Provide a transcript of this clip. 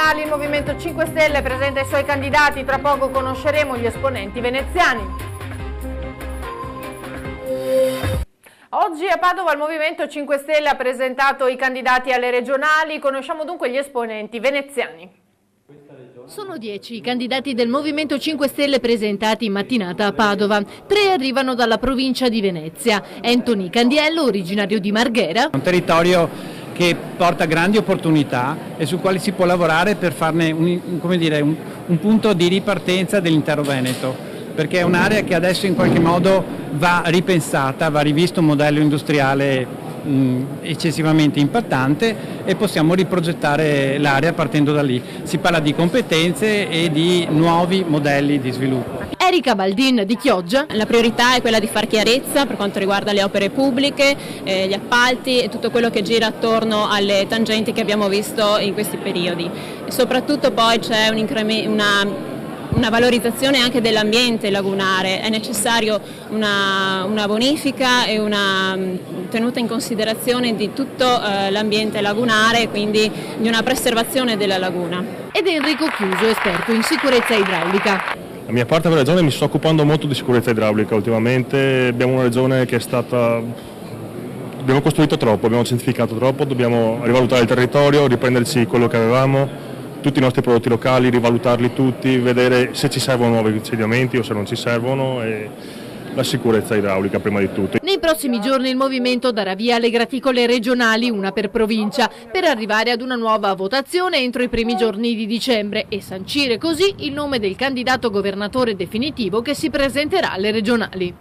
regionali il Movimento 5 Stelle presenta i suoi candidati, tra poco conosceremo gli esponenti veneziani. Oggi a Padova il Movimento 5 Stelle ha presentato i candidati alle regionali, conosciamo dunque gli esponenti veneziani. Sono 10 i candidati del Movimento 5 Stelle presentati in mattinata a Padova. 3 arrivano dalla provincia di Venezia. Anthony Candiello, originario di Marghera. Un territorio che porta grandi opportunità e sul quale si può lavorare per farne un punto di ripartenza dell'intero Veneto, perché è un'area che adesso in qualche modo va ripensata, va rivisto un modello industriale eccessivamente impattante e possiamo riprogettare l'area partendo da lì. Si parla di competenze e di nuovi modelli di sviluppo. Erika Baldin di Chioggia. La priorità è quella di far chiarezza per quanto riguarda le opere pubbliche, gli appalti e tutto quello che gira attorno alle tangenti che abbiamo visto in questi periodi. E soprattutto poi c'è una valorizzazione anche dell'ambiente lagunare, è necessario una bonifica e una tenuta in considerazione di tutto l'ambiente lagunare e quindi di una preservazione della laguna. Ed Enrico Chiuso, esperto in sicurezza idraulica. La mia parte della regione mi sto occupando molto di sicurezza idraulica ultimamente, abbiamo una regione che abbiamo costruito troppo, abbiamo semplificato troppo, dobbiamo rivalutare il territorio, riprenderci quello che avevamo, tutti i nostri prodotti locali, rivalutarli tutti, vedere se ci servono nuovi insediamenti o se non ci servono e la sicurezza idraulica prima di tutto. Nei prossimi giorni il movimento darà via alle graticole regionali, una per provincia, per arrivare ad una nuova votazione entro i primi giorni di dicembre e sancire così il nome del candidato governatore definitivo che si presenterà alle regionali.